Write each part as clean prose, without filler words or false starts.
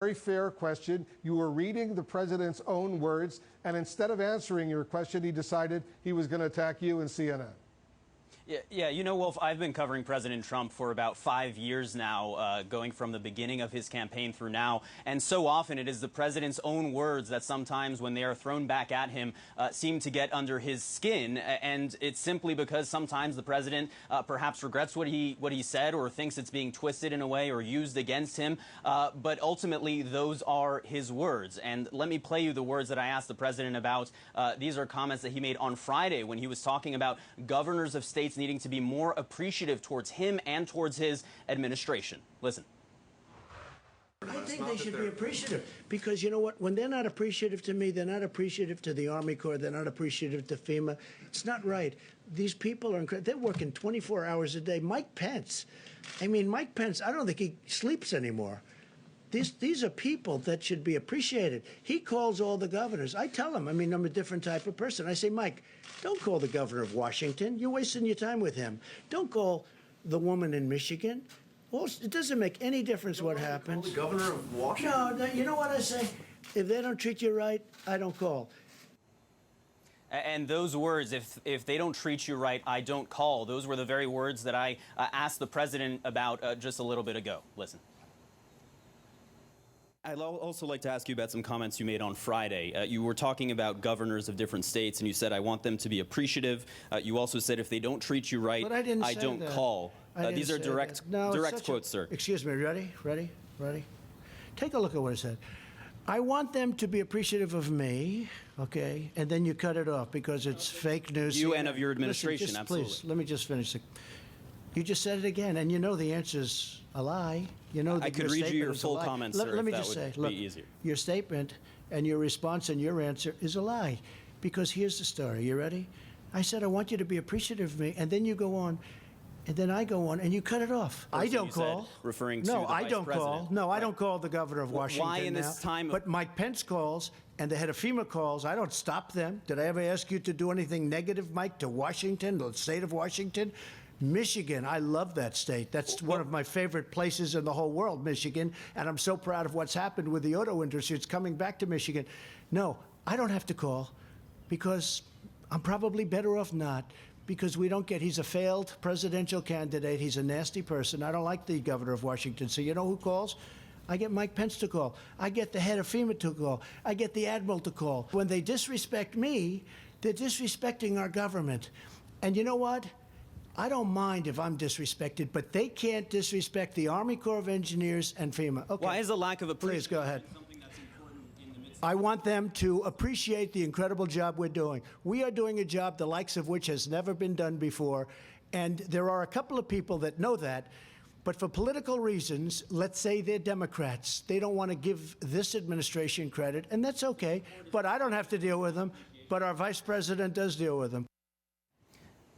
Very fair question. You were reading the president's own words, and instead of answering your question, he decided he was going to attack you and CNN. Yeah, you know, Wolf, I've been covering President Trump for about 5 years now, going from the beginning of his campaign through now. And so often it is the president's own words that sometimes when they are thrown back at him seem to get under his skin. And it's simply because sometimes the president perhaps regrets what he said or thinks it's being twisted in a way or used against him. But ultimately, those are his words. And let me play you the words that I asked the president about. These are comments that he made on Friday when he was talking about governors of states needing to be more appreciative towards him and towards his administration. Listen. I think they should be appreciative because, you know what, when they're not appreciative to me, they're not appreciative to the Army Corps, they're not appreciative to FEMA. It's not right. These people are incredible. They're working 24 hours a day. Mike Pence, I don't think he sleeps anymore. These are people that should be appreciated. He calls all the governors. I tell him, I'm a different type of person. I say, Mike, don't call the governor of Washington. You're wasting your time with him. Don't call the woman in Michigan. Well, it doesn't make any difference what happens. The governor of Washington? No, you know what I say? If they don't treat you right, I don't call. And those words, if they don't treat you right, I don't call. Those were the very words that I asked the president about just a little bit ago. Listen. I'd also like to ask you about some comments you made on Friday. You were talking about governors of different states, and you said, I want them to be appreciative. You also said, if they don't treat you right, I don't call. These are direct quotes, sir. Excuse me. Ready? Take a look at what I said. I want them to be appreciative of me, okay? And then you cut it off because it's fake news. You and of your administration, Listen, absolutely. Please, let me just finish. You just said it again, and you know the answer's a lie. You know I could read you your full comments, sir, let me if just that say, would be easier. Your statement and your response and your answer is a lie. Because here's the story. You ready? I said, I want you to be appreciative of me, and then you go on, and then I go on, and you cut it off. I don't call. Referring to no, the I vice don't president. call. No, I don't call the governor of Washington why in this time? But Mike Pence calls, and the head of FEMA calls. I don't stop them. Did I ever ask you to do anything negative, Mike, to Washington, the state of Washington? Michigan, I love that state. That's one of my favorite places in the whole world, Michigan, and I'm so proud of what's happened with the auto industry. It's coming back to Michigan. No, I don't have to call because I'm probably better off not because he's a failed presidential candidate. He's a nasty person. I don't like the governor of Washington. So you know who calls? I get Mike Pence to call. I get the head of FEMA to call. I get the admiral to call. When they disrespect me, they're disrespecting our government. And you know what? I don't mind if I'm disrespected, but they can't disrespect the Army Corps of Engineers and FEMA. Okay. Why is the lack of appreciation? Please go ahead. Something that's important in the midst I want them to appreciate the incredible job we're doing. We are doing a job the likes of which has never been done before, and there are a couple of people that know that. But for political reasons, let's say they're Democrats. They don't want to give this administration credit, and that's okay. But I don't have to deal with them. But our vice president does deal with them.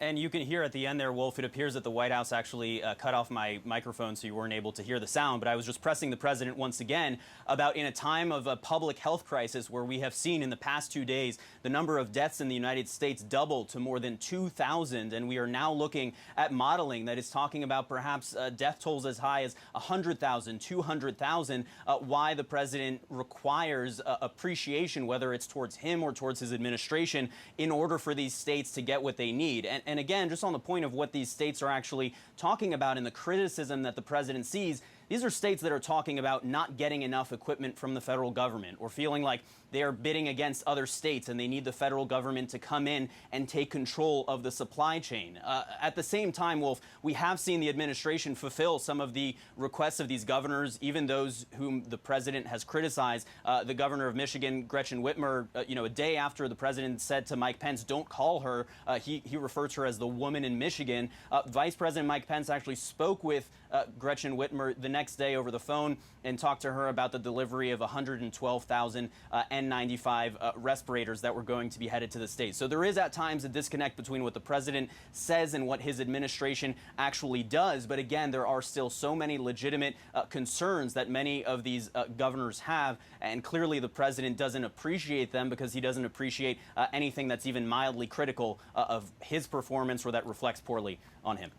And you can hear at the end there, Wolf, it appears that the White House actually cut off my microphone so you weren't able to hear the sound. But I was just pressing the president once again about in a time of a public health crisis where we have seen in the past 2 days the number of deaths in the United States double to more than 2,000. And we are now looking at modeling that is talking about perhaps death tolls as high as 100,000, 200,000. Why the president requires appreciation, whether it's towards him or towards his administration, in order for these states to get what they need. And again, just on the point of what these states are actually talking about and the criticism that the president sees, these are states that are talking about not getting enough equipment from the federal government or feeling like they are bidding against other states and they need the federal government to come in and take control of the supply chain. At the same time, Wolf, we have seen the administration fulfill some of the requests of these governors, even those whom the president has criticized. The governor of Michigan, Gretchen Whitmer, a day after the president said to Mike Pence, don't call her, he referred to her as the woman in Michigan. Vice President Mike Pence actually spoke with Gretchen Whitmer the next day over the phone and talked to her about the delivery of 112,000 N95 respirators that were going to be headed to the state. So there is at times a disconnect between what the president says and what his administration actually does. But again, there are still so many legitimate concerns that many of these governors have. And clearly the president doesn't appreciate them because he doesn't appreciate anything that's even mildly critical of his performance or that reflects poorly on him.